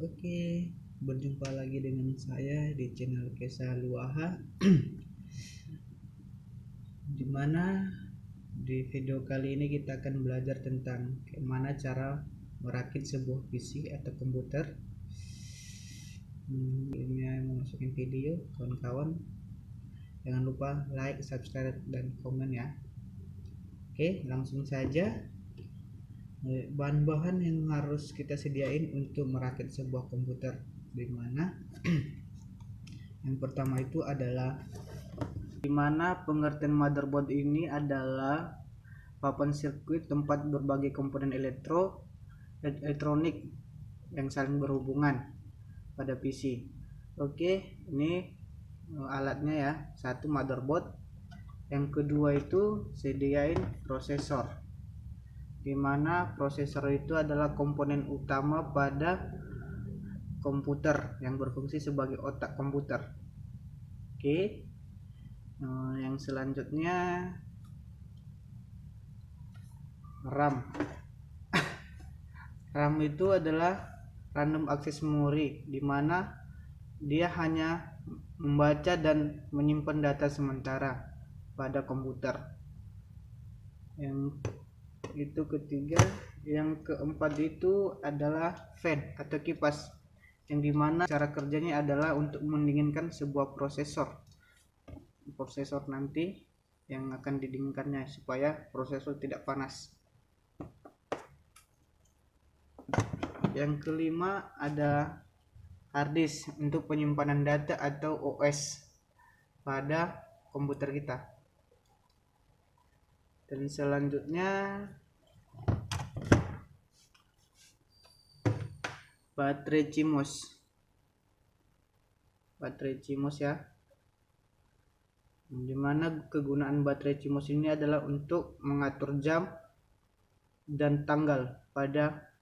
Oke, berjumpa lagi dengan saya di channel Kesa Luaha. Dimana di video kali ini kita akan belajar tentang bagaimana cara merakit sebuah PC atau komputer. Ini mau masukin video, kawan-kawan jangan lupa like, subscribe, dan komen ya. Oke, langsung saja. Bahan-bahan yang harus kita sediain untuk merakit sebuah komputer, dimana yang pertama itu adalah dimana pengertian motherboard ini adalah papan sirkuit tempat berbagai komponen elektronik yang saling berhubungan pada PC. Oke, ini alatnya ya. Satu, motherboard. Yang kedua itu sediain prosesor, dimana prosesor itu adalah komponen utama pada komputer yang berfungsi sebagai otak komputer. Oke, yang selanjutnya RAM. RAM itu adalah random access memory, dimana dia hanya membaca dan menyimpan data sementara pada komputer. Yang itu ketiga. Yang keempat itu adalah fan atau kipas, yang dimana cara kerjanya adalah untuk mendinginkan sebuah prosesor nanti yang akan didinginkannya supaya prosesor tidak panas. Yang kelima ada hard disk untuk penyimpanan data atau OS pada komputer kita. Dan selanjutnya baterai CMOS ya, dimana kegunaan baterai CMOS ini adalah untuk mengatur jam dan tanggal pada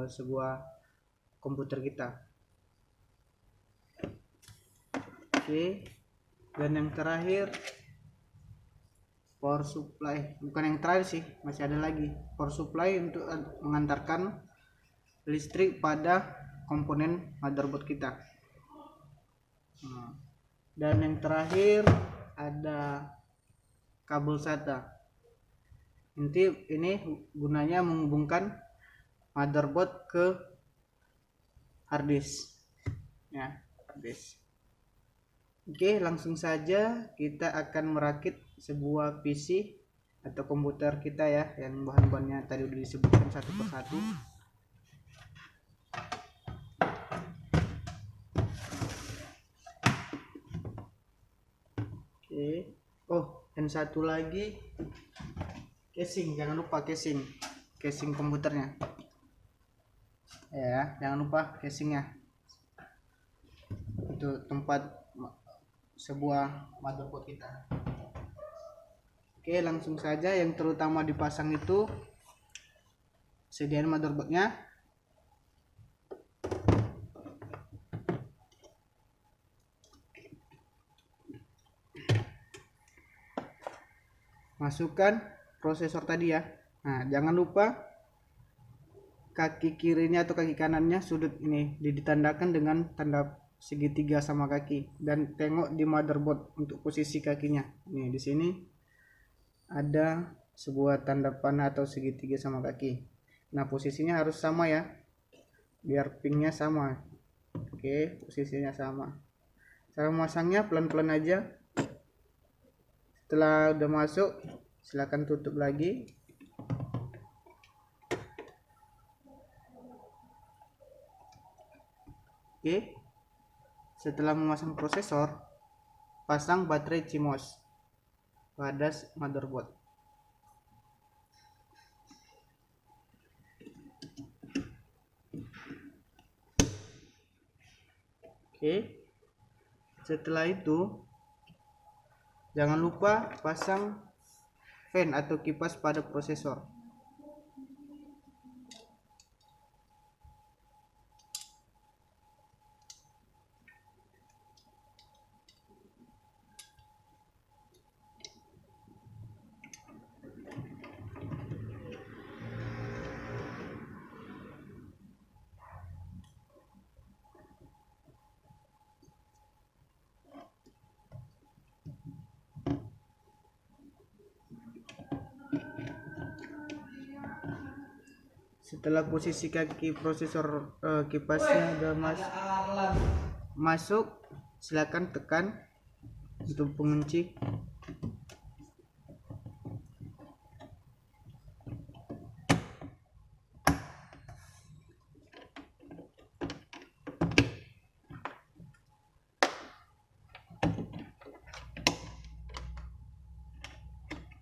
sebuah komputer kita. Oke, dan yang terakhir power supply. Bukan yang terakhir sih, masih ada lagi. Power supply untuk mengantarkan listrik pada komponen motherboard kita. Dan yang terakhir ada kabel SATA. Ini gunanya menghubungkan motherboard ke hard disk ya, Oke, langsung saja kita akan merakit sebuah PC atau komputer kita ya, yang bahan-bahannya tadi udah disebutkan satu persatu. Oke. Oh, dan satu lagi, casing. Jangan lupa casing komputernya ya, jangan lupa casingnya untuk tempat sebuah motherboard kita. Oke, langsung saja. Yang terutama dipasang itu sediaan motherboardnya, masukkan prosesor tadi ya. Nah, jangan lupa kaki kirinya atau kaki kanannya sudut ini ditandakan dengan tanda segitiga sama kaki, dan tengok di motherboard untuk posisi kakinya. Nih di sini ada sebuah tanda panah atau segitiga sama kaki. Nah, posisinya harus sama ya, biar pingnya sama. Oke, posisinya sama. Cara memasangnya pelan-pelan aja. Setelah udah masuk, silakan tutup lagi. Oke, setelah memasang prosesor, pasang baterai CMOS pada motherboard. Oke, setelah itu jangan lupa pasang fan atau kipas pada prosesor. Setelah posisi kaki prosesor kipasnya udah masuk, silakan tekan untuk pengunci.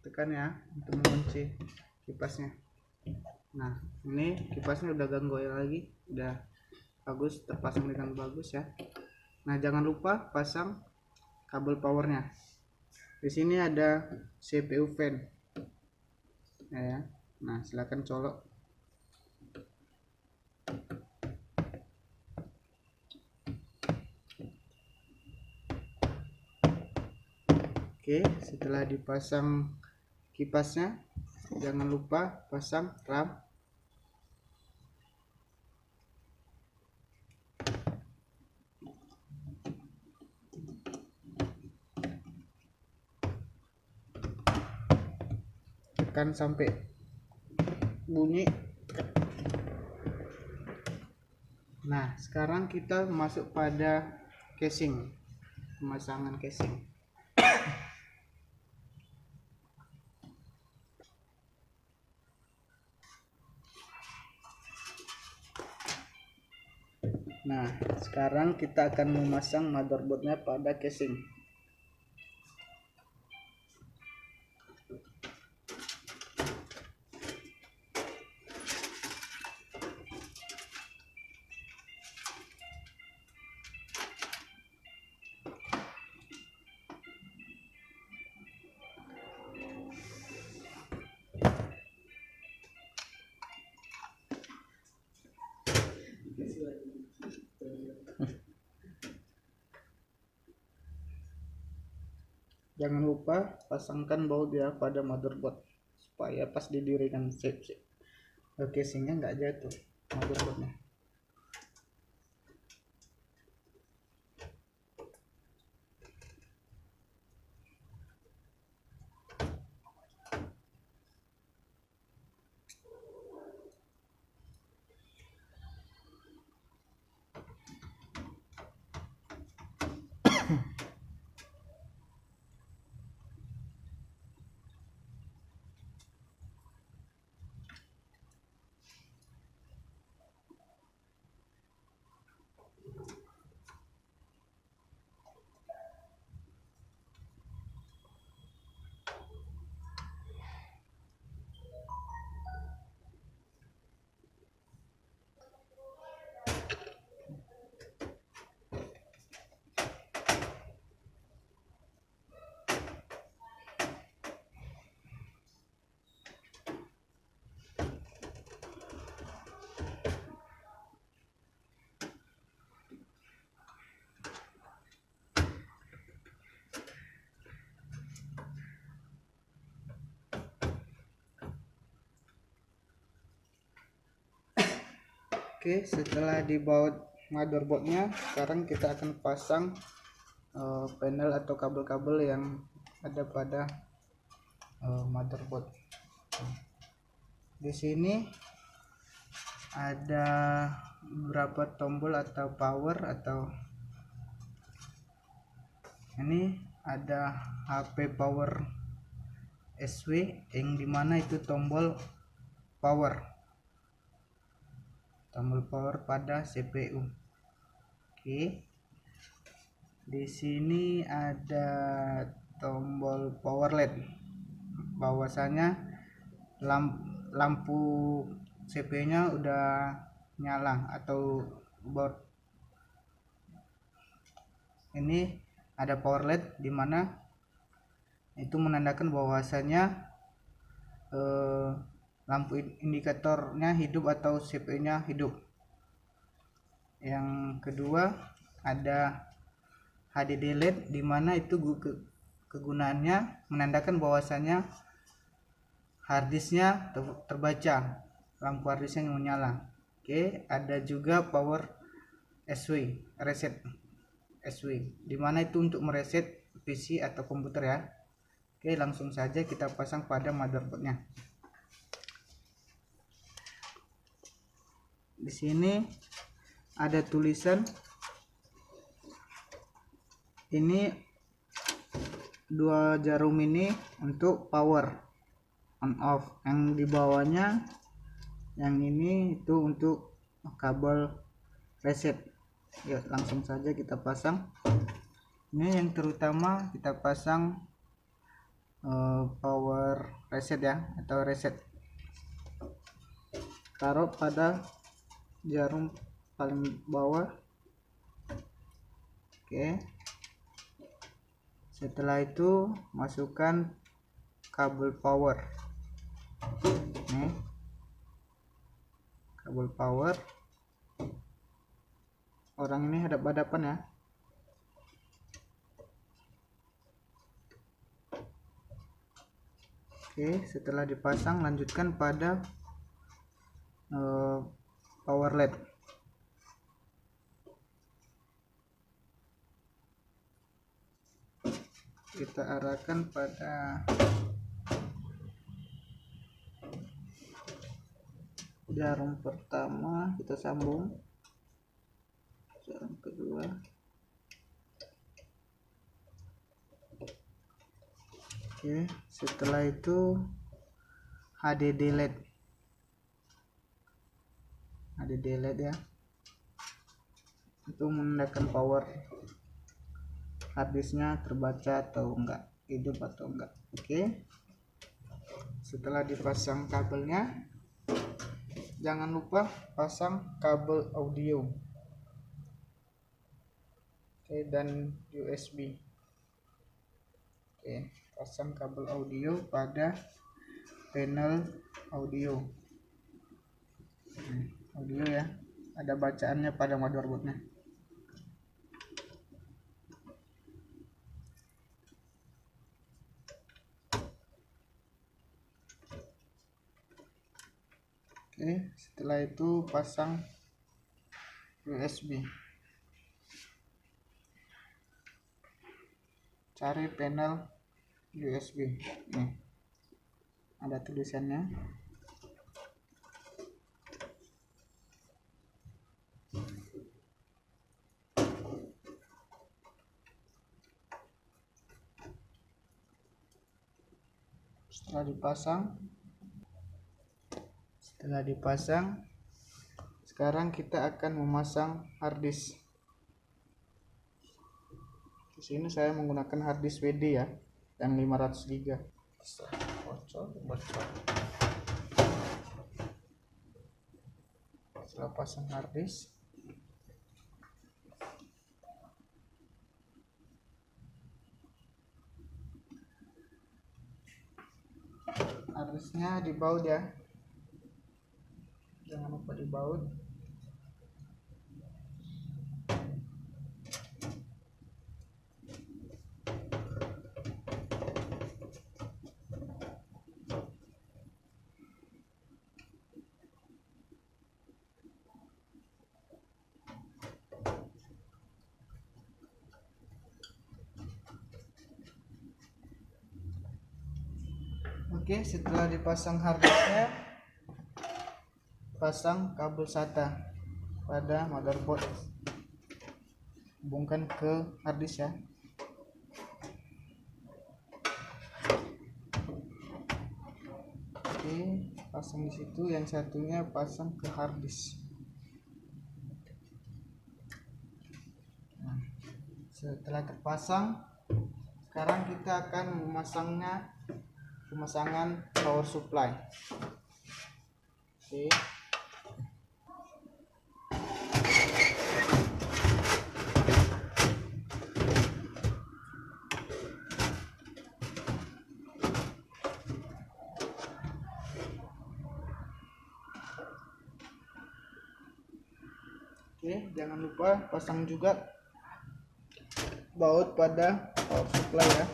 Tekan ya untuk mengunci kipasnya. Nah, ini kipasnya udah gak goyang lagi, udah bagus, terpasang dengan bagus ya. Nah, jangan lupa pasang kabel powernya. Di sini ada CPU fan ya. Nah, silakan colok. Oke, setelah dipasang kipasnya, jangan lupa pasang RAM. Tekan sampai bunyi. Nah, sekarang kita masuk pada casing, pemasangan casing. Nah, sekarang kita akan memasang motherboardnya pada casing. Jangan lupa pasangkan baut ya pada motherboard supaya pas didirikan casingnya nggak jatuh motherboardnya. Oke, setelah dibaut motherboardnya, sekarang kita akan pasang panel atau kabel-kabel yang ada pada motherboard. Di sini ada beberapa tombol atau power, atau ini ada HP power SW yang dimana itu tombol power pada CPU. Oke, di sini ada tombol power LED, bahwasanya lampu CPU nya udah nyala atau board. Ini ada power LED dimana itu menandakan bahwasanya lampu indikatornya hidup atau CPU nya hidup. Yang kedua ada HDD LED dimana itu kegunaannya menandakan bahwasanya harddisknya terbaca, lampu harddisknya menyala. Oke, ada juga power SW, reset SW, dimana itu untuk mereset PC atau komputer ya. Oke, langsung saja kita pasang pada motherboardnya. Di sini ada tulisan ini, dua jarum ini untuk power on off, yang di bawahnya yang ini itu untuk kabel reset. Yuk langsung saja kita pasang. Ini yang terutama kita pasang power reset ya, atau reset. Taruh pada jarum paling bawah. Oke, setelah itu masukkan kabel power. Nih, kabel power. Orang ini hadap-hadapan ya. Oke, setelah dipasang lanjutkan pada power LED. Kita arahkan pada jarum pertama, kita sambung jarum kedua. Oke, setelah itu HDD LED ya, untuk menandakan power harddisknya terbaca atau enggak, hidup atau enggak. Oke, setelah dipasang kabelnya, jangan lupa pasang kabel audio. Oke, dan USB. Oke, pasang kabel audio pada panel audio. Audio ya, ada bacaannya pada motherboardnya. Oke, setelah itu pasang USB. Cari panel USB. Nih, ada tulisannya. Setelah dipasang, sekarang kita akan memasang harddisk. Di sini saya menggunakan harddisk WD ya, yang 500 GB. Setelah pasang harddisk, harddisknya dibaut ya, jangan lupa dibaut. Oke, setelah dipasang harddisknya, pasang kabel SATA pada motherboard, hubungkan ke harddisk ya. Oke, pasang di situ, yang satunya pasang ke harddisk. Nah, setelah terpasang, sekarang kita akan pemasangan power supply. Oke. Oke, jangan lupa pasang juga baut pada power supply ya.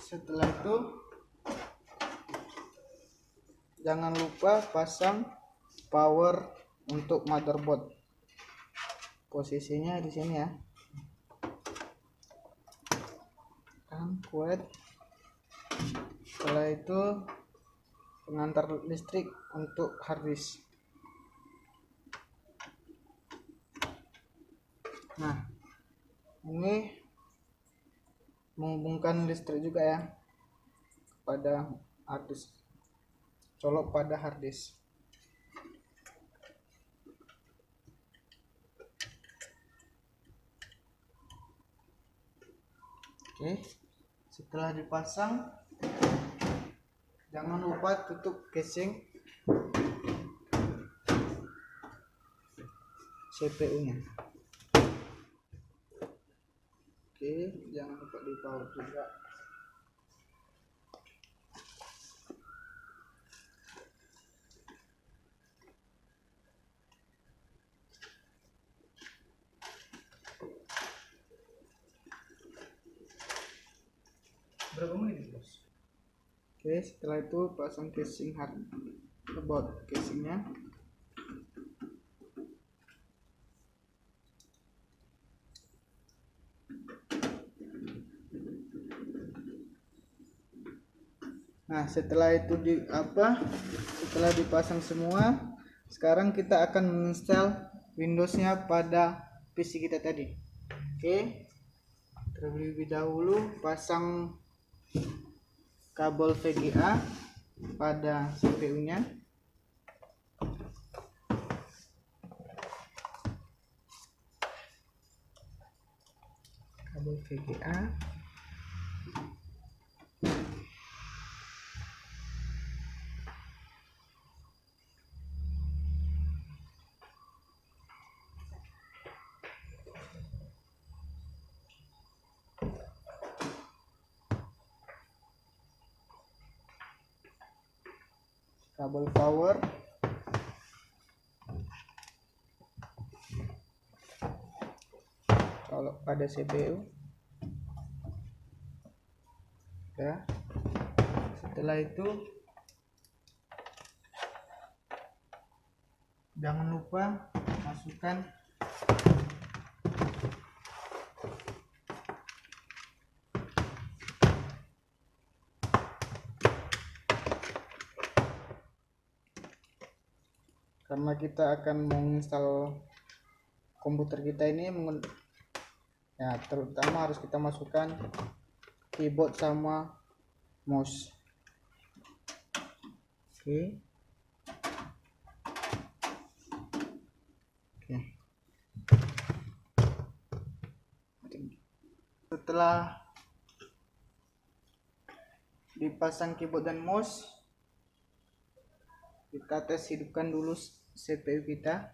Setelah itu jangan lupa pasang power untuk motherboard. Posisinya di sini ya. Kan kuat. Setelah itu pengantar listrik untuk harddisk. Nah, ini menghubungkan listrik juga ya pada harddisk. Colok pada harddisk. Oke, setelah dipasang jangan lupa tutup casing CPU-nya. Oke, jangan lupa dipaut juga. Berapa menit, Bos? Oke, setelah itu pasang casing motherboard casingnya. Nah, setelah itu setelah dipasang semua, sekarang kita akan menginstal Windows-nya pada PC kita tadi. Oke, terlebih dahulu pasang kabel VGA pada CPU-nya. Kabel VGA. Kabel power, kalau pada CPU ya. Setelah itu jangan lupa masukkan karena kita akan menginstal komputer kita ini ya, terutama harus kita masukkan keyboard sama mouse. Oke. Setelah dipasang keyboard dan mouse, kita tes hidupkan dulu CPU kita.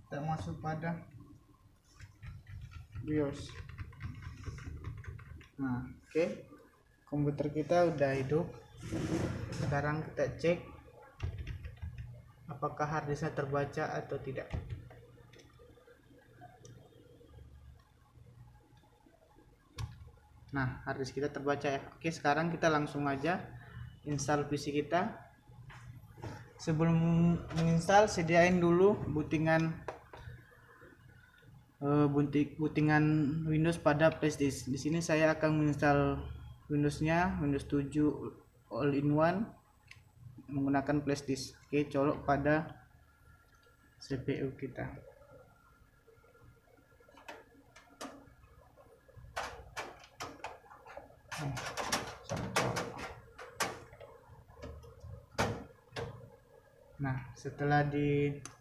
Kita masuk pada BIOS. Nah, oke. Komputer kita udah hidup. Sekarang kita cek apakah harddisknya terbaca atau tidak. Nah, harddisk kita terbaca ya. Oke, sekarang kita langsung aja install PC kita. Sebelum menginstal, sediain dulu bootingan Windows pada flashdisk. Di sini saya akan menginstal Windows-nya, Windows 7 all-in-one menggunakan flashdisk. Oke, colok pada CPU kita. Nah, setelah dicolok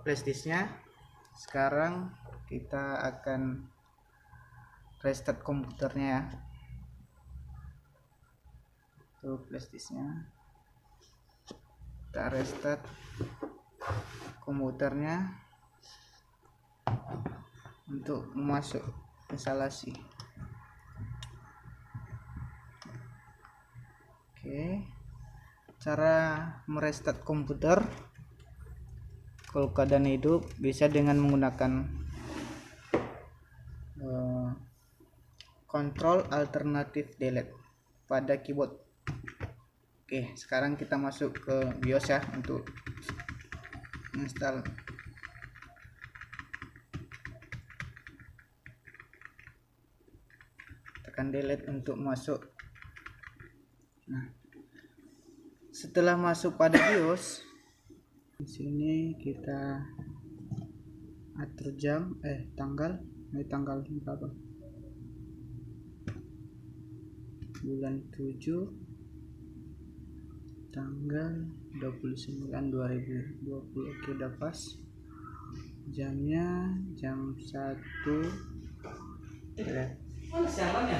flashdisknya, sekarang kita akan restart komputernya ya. Tuh flashdisknya, kita restart komputernya untuk masuk instalasi. Oke, cara merestart komputer Kalau keadaan hidup bisa dengan menggunakan Control alternatif delete pada keyboard. Oke, sekarang kita masuk ke BIOS ya untuk install. Tekan delete untuk masuk. Nah, setelah masuk pada BIOS, di sini kita atur jam, tanggal, ini tanggal berapa? Bulan 7 tanggal 29/2020. Oke, udah pas. Jamnya jam 1. Mana sialannya?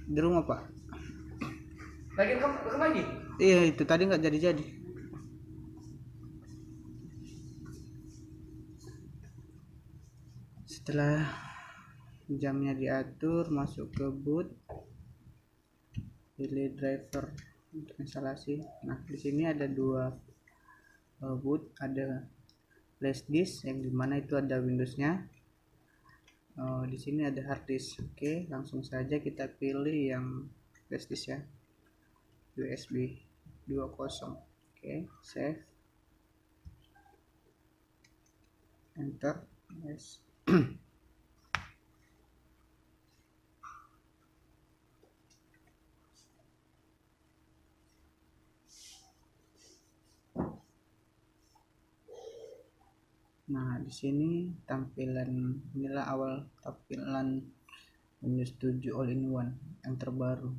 Di rumah, Pak. Lagi rekam lagi? Iya, itu tadi nggak jadi-jadi. Setelah jamnya diatur, masuk ke boot, pilih driver untuk instalasi. Nah, di sini ada dua boot, ada flash disk yang dimana itu ada Windowsnya. Di sini ada hard disk. Oke, langsung saja kita pilih yang flash disk ya, USB 20. Oke, save, enter, yes. Nah, di sini tampilan, inilah awal tampilan Windows 7 All-in-One yang terbaru.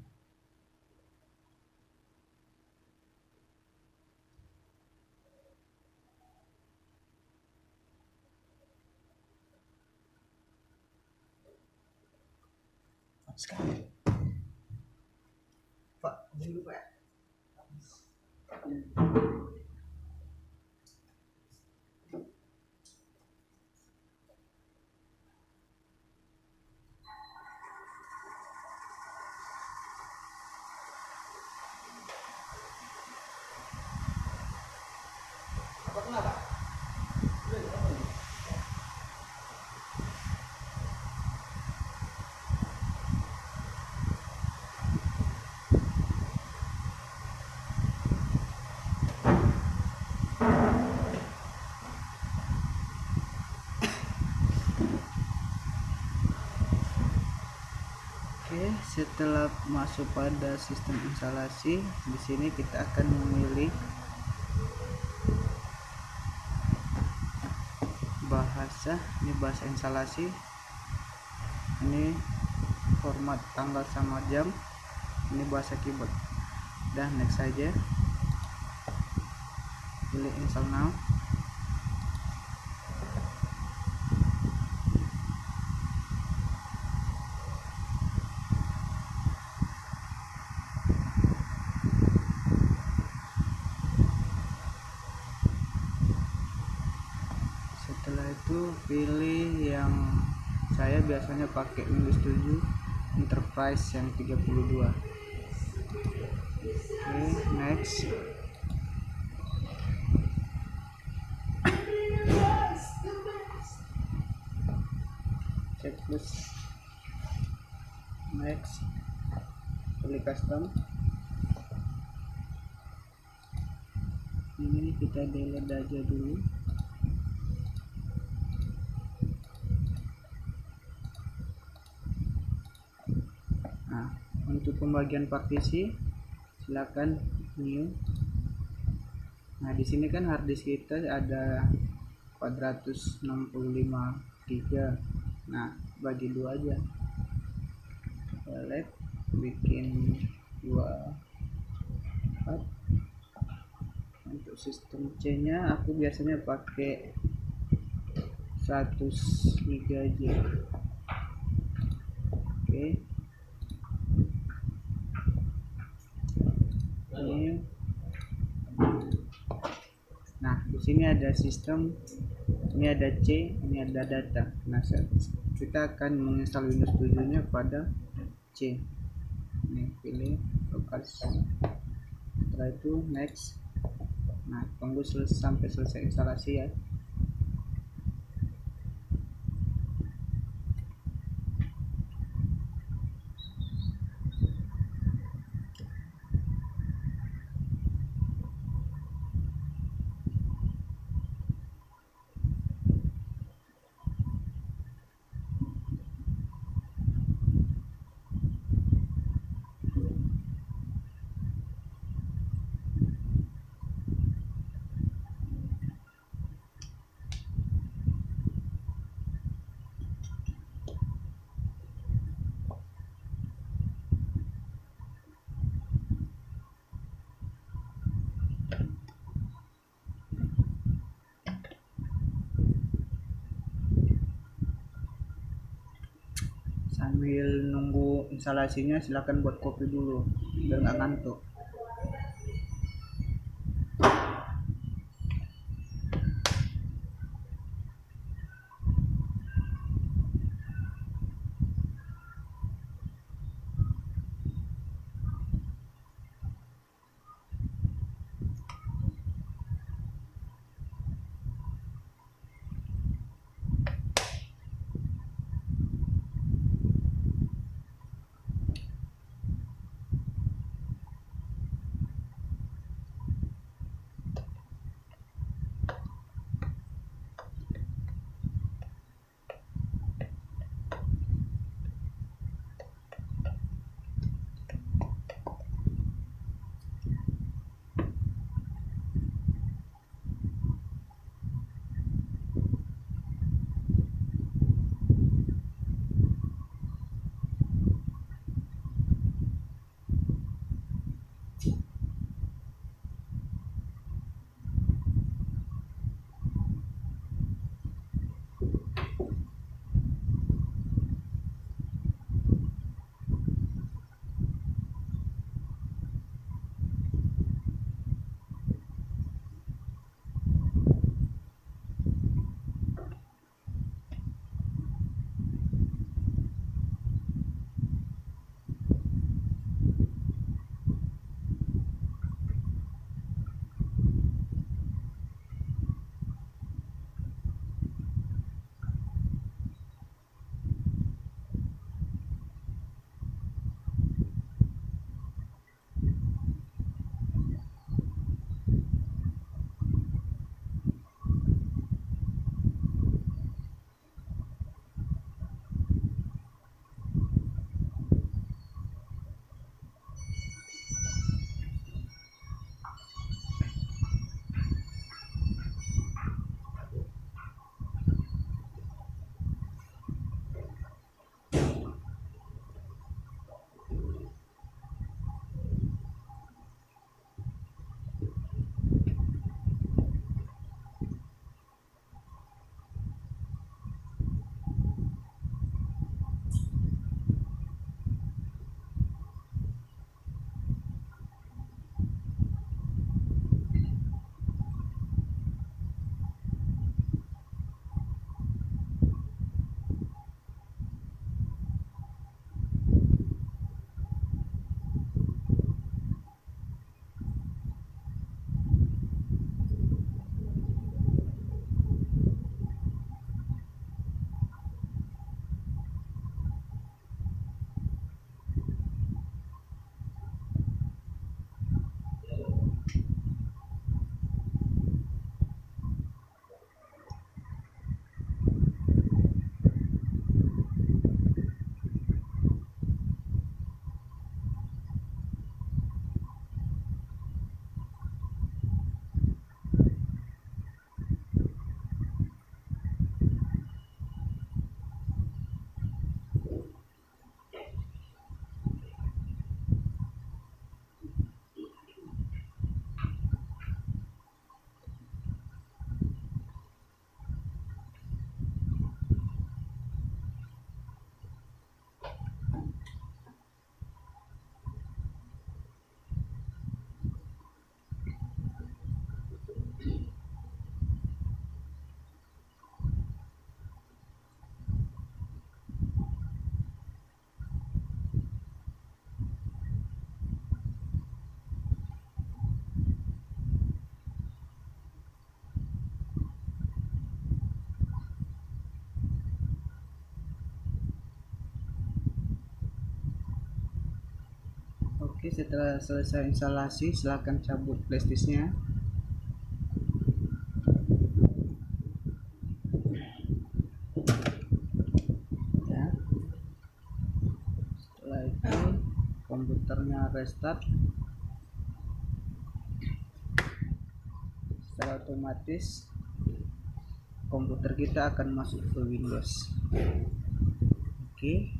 Sekali. Pak, dulu Pak. Apa kenapa? Oke, setelah masuk pada sistem instalasi, di sini kita akan memilih bahasa. Ini bahasa instalasi. Ini format tanggal sama jam. Ini bahasa keyboard. Dan next saja. Pilih install now. Setelah itu pilih yang saya biasanya pakai Windows 7 Enterprise yang 32. Oke, next. Checklist. Next. Pilih custom. Ini kita delete aja dulu. Nah, untuk pembagian partisi silakan new. Nah, di sini kan harddisk kita ada 465 GB. Nah, bagi dua aja. Select, bikin 24. Untuk sistem C nya aku biasanya pakai 100 GB aja. Oke. Ini. Nah, di sini ada sistem, ini ada C, ini ada data. Nah, kita akan menginstal Windows 7 nya pada C. Ini pilih lokal. Setelah itu next. Nah, tunggu sampai selesai instalasi ya. Sambil nunggu instalasinya silakan buat kopi dulu biar nggak ngantuk. Oke, setelah selesai instalasi silakan cabut flashdisknya. Ya, setelah itu komputernya restart. Secara otomatis komputer kita akan masuk ke Windows. Oke.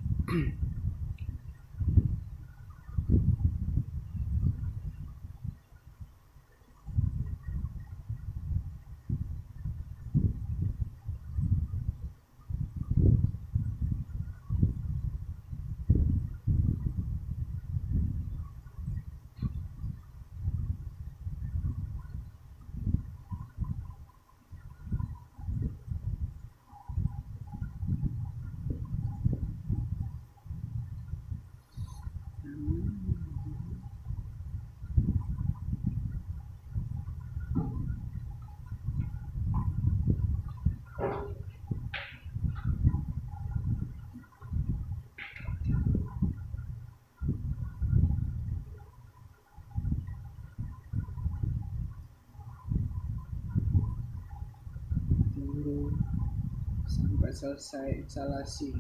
selesai instalasi.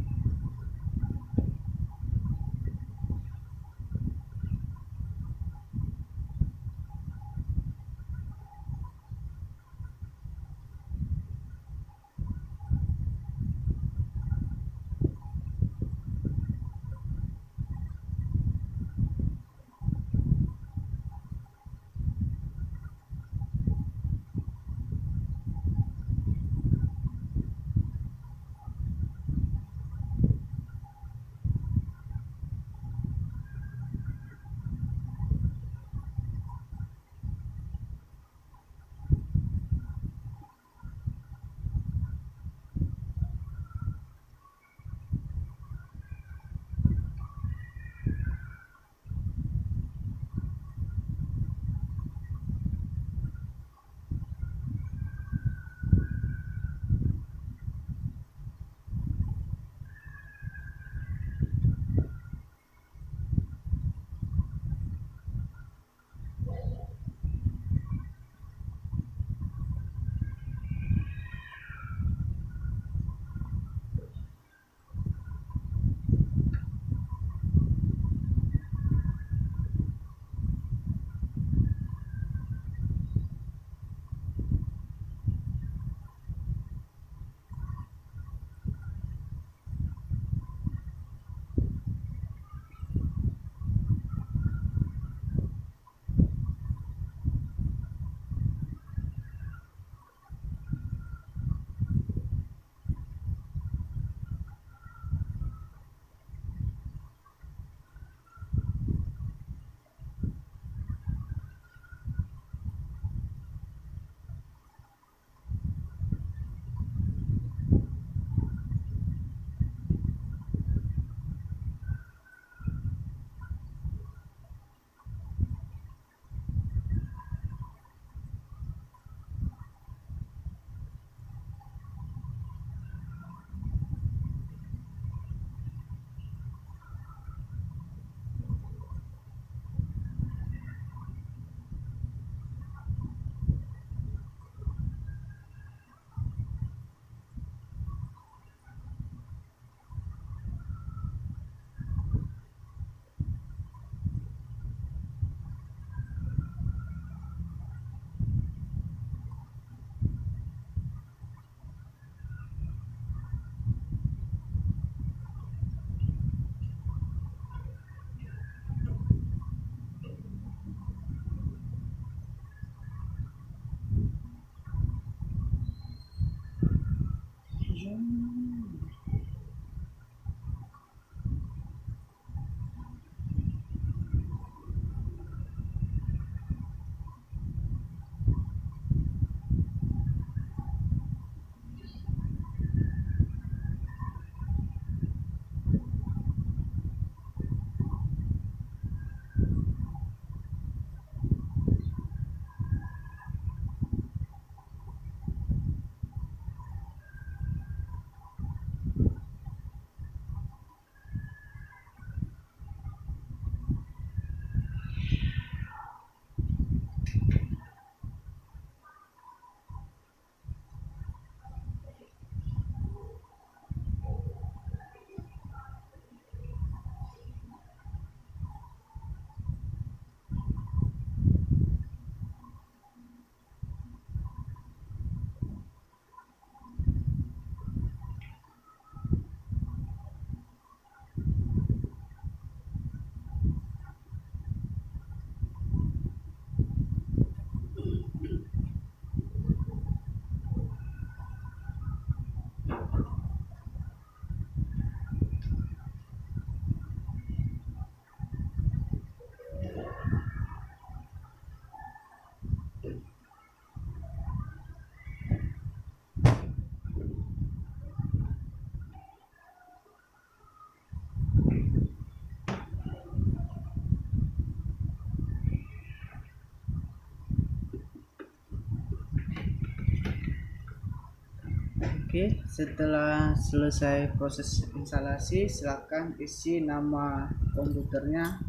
Oke, setelah selesai proses instalasi, silakan isi nama komputernya.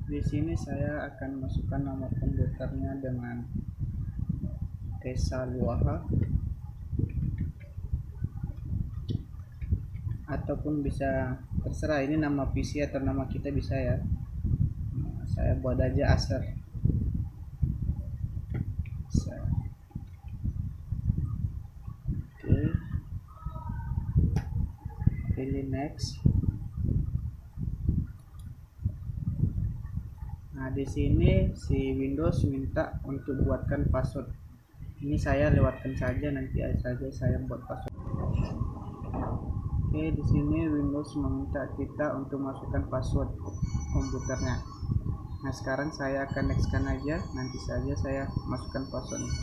Di sini saya akan masukkan nama komputernya dengan Tesa Luaha. ataupun bisa terserah ini nama PC atau nama kita bisa ya. Nah, saya buat aja Acer. Oke, pilih next. Nah, di sini si Windows minta untuk buatkan password. Ini saya lewatkan saja, nanti saja saya buat password. Oke, di sini Windows meminta kita untuk masukkan password komputernya. Nah, sekarang saya akan nextkan aja, nanti saja saya masukkan passwordnya.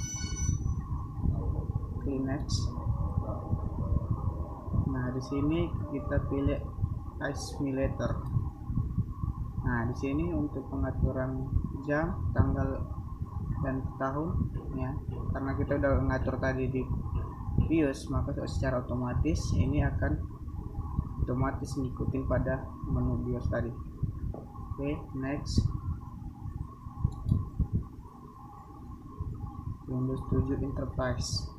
Klik next. Nah, di sini kita pilih Simulator. Nah, di sini untuk pengaturan jam, tanggal, dan tahun ya. Karena kita udah ngatur tadi di BIOS, maka secara otomatis ini akan otomatis ngikutin pada menu BIOS tadi. Oke, next. Windows 7 Enterprise.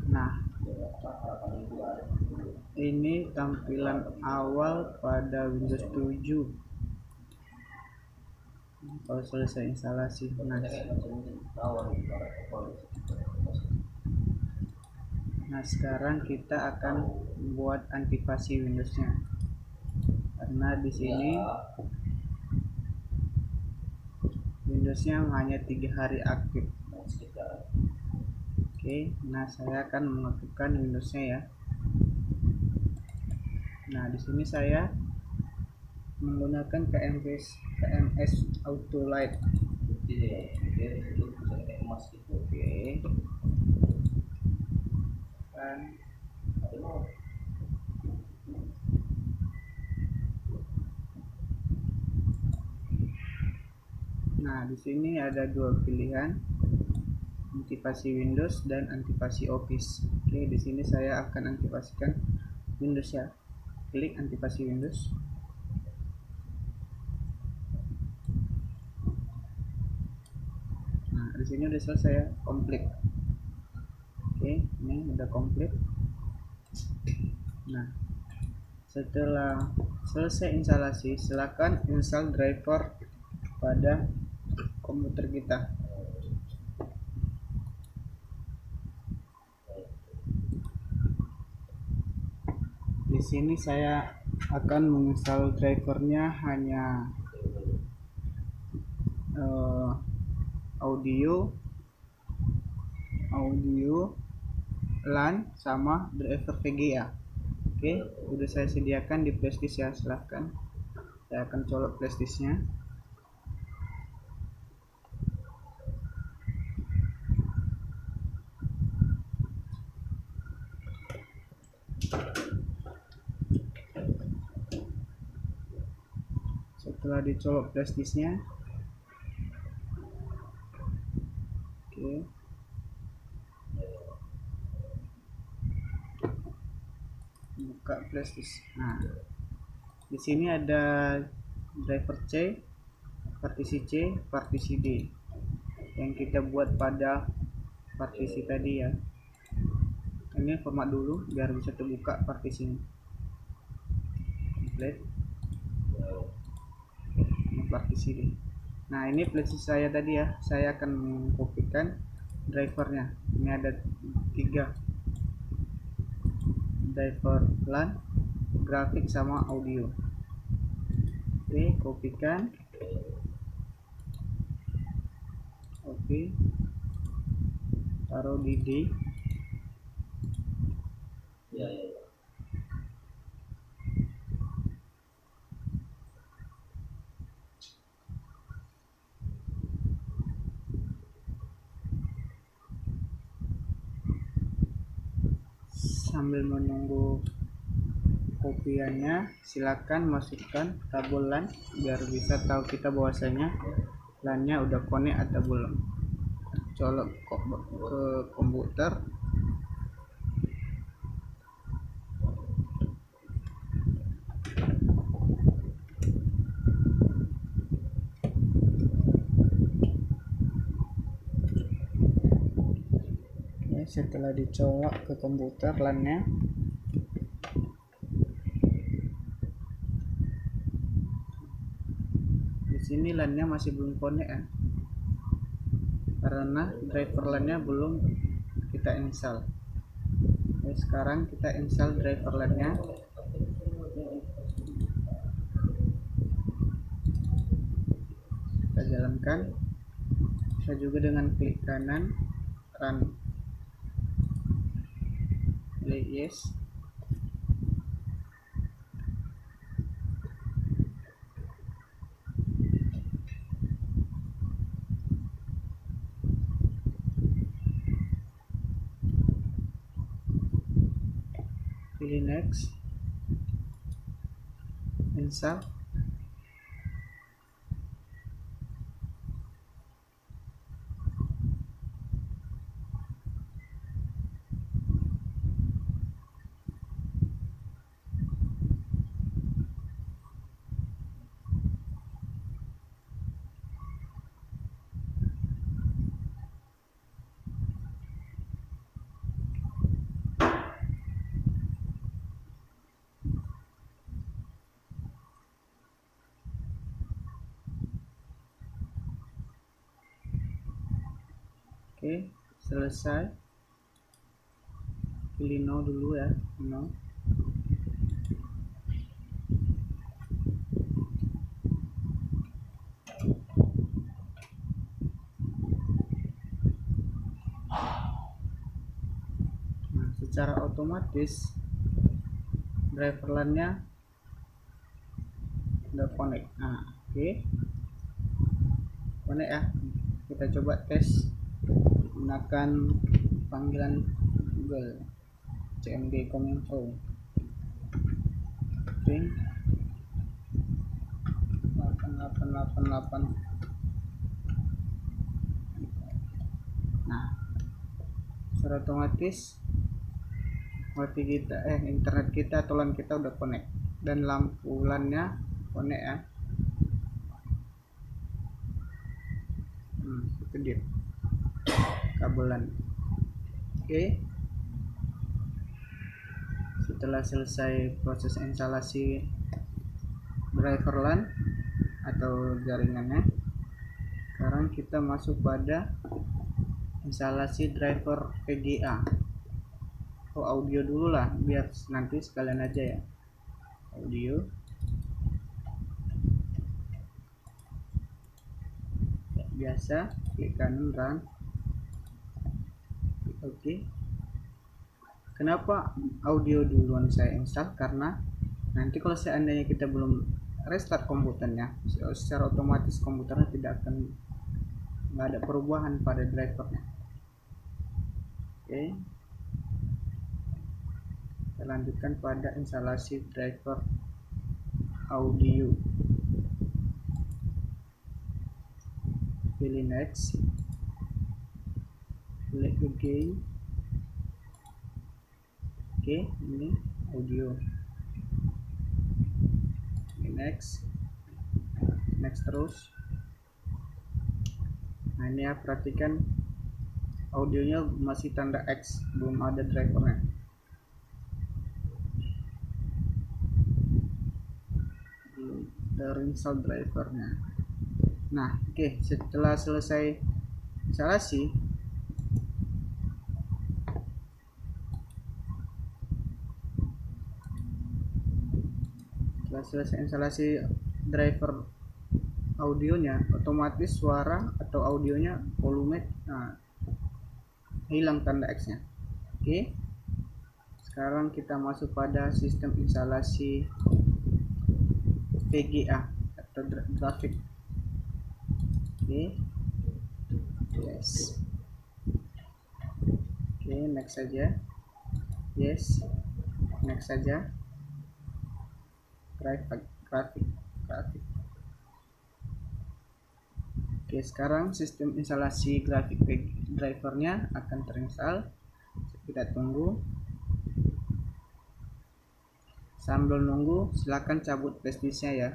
Nah, ini tampilan awal pada Windows 7 kalau selesai instalasi. Nah, sekarang kita akan buat aktivasi Windowsnya, karena di sini Windowsnya hanya 3 hari aktif. Oke, nah saya akan mengaktifkan Windowsnya ya. Nah, di sini saya menggunakan KMS Auto Light. Oke. Dan nah, di sini ada dua pilihan, aktivasi Windows dan aktivasi Office. Oke, di sini saya akan aktifasikan Windows ya. Klik aktivasi Windows. Nah, di sini udah selesai ya, komplit. Oke, ini udah komplit. Nah, setelah selesai instalasi, silakan install driver pada komputer kita. Di sini saya akan menginstal drivernya hanya audio, LAN sama driver VGA. Oke, udah saya sediakan di flashdisk ya, silahkan. Saya akan colok flashdisknya. Setelah dicolok flashdisknya, oke, buka flashdisk. Nah, di sini ada driver C, partisi C, partisi D yang kita buat pada partisi tadi ya. Ini format dulu biar bisa terbuka partisinya. Complete. Ini partisi D. Nah, ini flashdisk saya tadi ya. Saya akan mengkopikan drivernya. Ini ada 3 driver LAN, grafik sama audio. Oke, kopikan. Oke, taruh di D. Sambil menunggu kopiannya silakan masukkan kabel LAN biar bisa tahu kita bahwasanya LAN-nya udah connect atau belum. Colok ke komputer. Setelah dicolok ke komputer LAN-nya, di sini LAN-nya masih belum connect ya, karena driver LAN-nya belum kita install. Oke, sekarang kita install driver LAN-nya. Kita jalankan. Bisa juga dengan klik kanan run. Klik yes. Pilih next. Install. Oke, selesai. Pilih no dulu ya, no. Nah, secara otomatis driver LAN-nya udah connect. Nah, oke. Connect ya. Kita coba tes menggunakan panggilan Google cmd kominfo ring 8888. Nah, secara otomatis wifi kita internet kita atau LAN kita udah connect dan lampu LAN-nya connect ya. Itu dia kabel LAN. Oke, setelah selesai proses instalasi driver LAN atau jaringannya, sekarang kita masuk pada instalasi driver VGA. Audio dulu lah biar nanti sekalian aja ya. Audio, biasa klik kanan run. Oke. Kenapa audio duluan saya install? Karena nanti kalau seandainya kita belum restart komputernya, secara otomatis komputernya nggak ada perubahan pada drivernya. Oke, kita lanjutkan pada instalasi driver audio. Pilih next, klik again. Oke, ini audio. Next terus. Nah, ini ya, perhatikan audionya masih tanda X, belum ada drivernya. Dari install drivernya. Nah, oke, setelah selesai instalasi, driver audionya, otomatis suara atau audionya volume hilang tanda X nya. Oke, sekarang kita masuk pada sistem instalasi VGA atau grafik. Oke, yes. Oke, next saja. Yes, next saja. grafik. Oke, sekarang sistem instalasi grafik drivernya akan terinstall. Kita tunggu. Sambil nunggu, silakan cabut flashdisknya ya,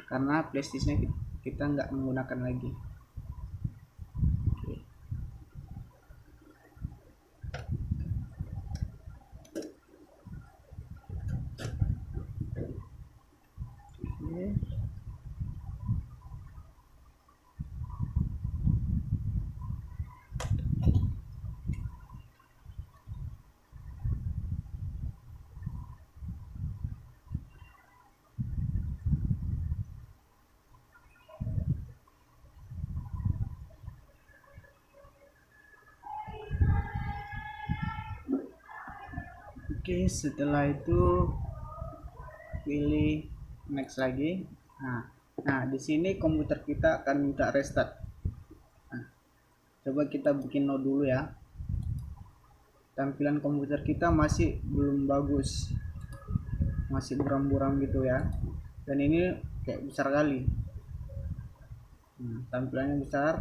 karena flashdisknya kita nggak menggunakan lagi. Oke. Oke. Oke, setelah itu pilih next lagi. Nah, di sini komputer kita akan minta restart. Nah, coba kita bikin no dulu ya. Tampilan komputer kita masih belum bagus, masih buram-buram gitu ya. Dan ini kayak besar kali. Tampilannya besar.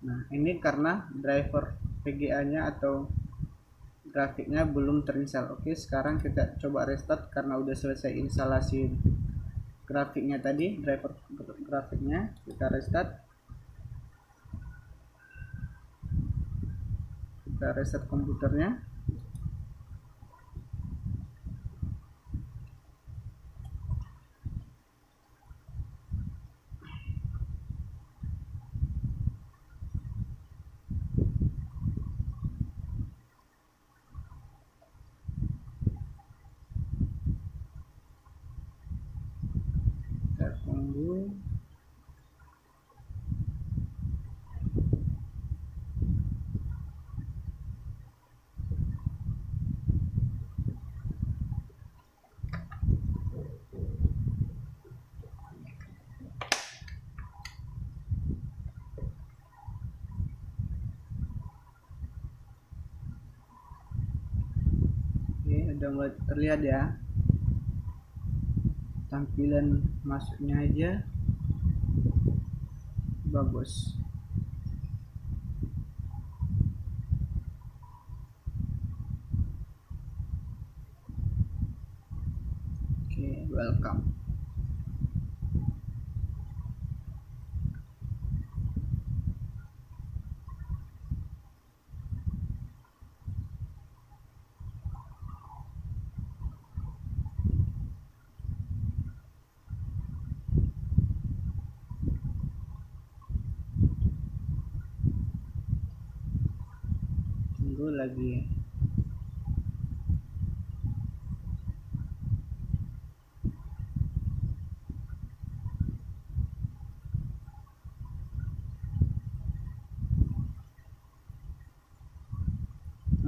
Nah, ini karena driver VGA-nya atau grafiknya belum terinstall. Oke, sekarang kita coba restart karena udah selesai instalasi grafiknya tadi, driver grafiknya. Kita restart. Kita reset komputernya. Kita tunggu. Oke, udah mulai terlihat ya. Tampilan masuknya aja bagus. Oke, welcome. Tunggu lagi.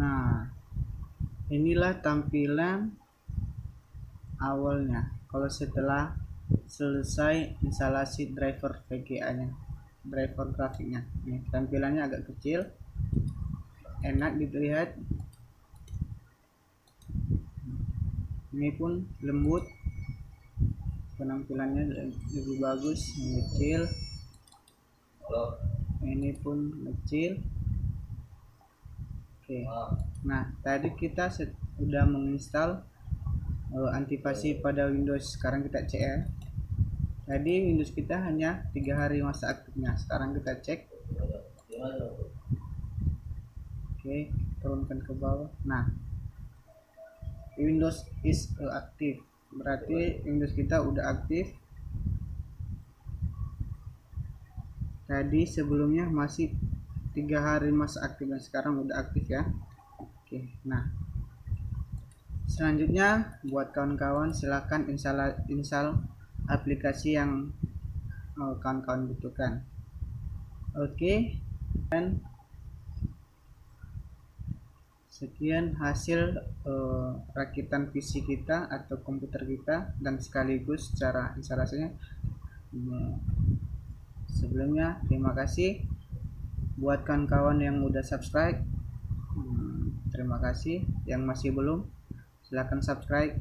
Nah, inilah tampilan awalnya kalau setelah selesai instalasi driver VGA-nya, driver grafiknya. Nih, tampilannya agak kecil, enak dilihat. Ini pun lembut, penampilannya lebih bagus, kecil. Ini pun kecil. Oke. Nah, tadi kita sudah menginstal antivasi pada Windows. Sekarang kita cek ya. Tadi Windows kita hanya 3 hari masa aktifnya. Sekarang kita cek. Oke, turunkan ke bawah. Nah, Windows is aktif. Berarti Windows kita udah aktif. Tadi sebelumnya masih 3 hari masa aktif dan sekarang udah aktif ya. Oke, nah selanjutnya buat kawan-kawan silahkan install aplikasi yang kawan-kawan butuhkan. Oke, dan sekian hasil rakitan PC kita atau komputer kita dan sekaligus cara instalasinya. Sebelumnya terima kasih buat kawan-kawan yang udah subscribe. Terima kasih yang masih belum. Silahkan subscribe,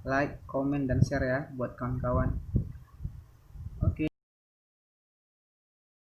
like, komen, dan share ya buat kawan-kawan.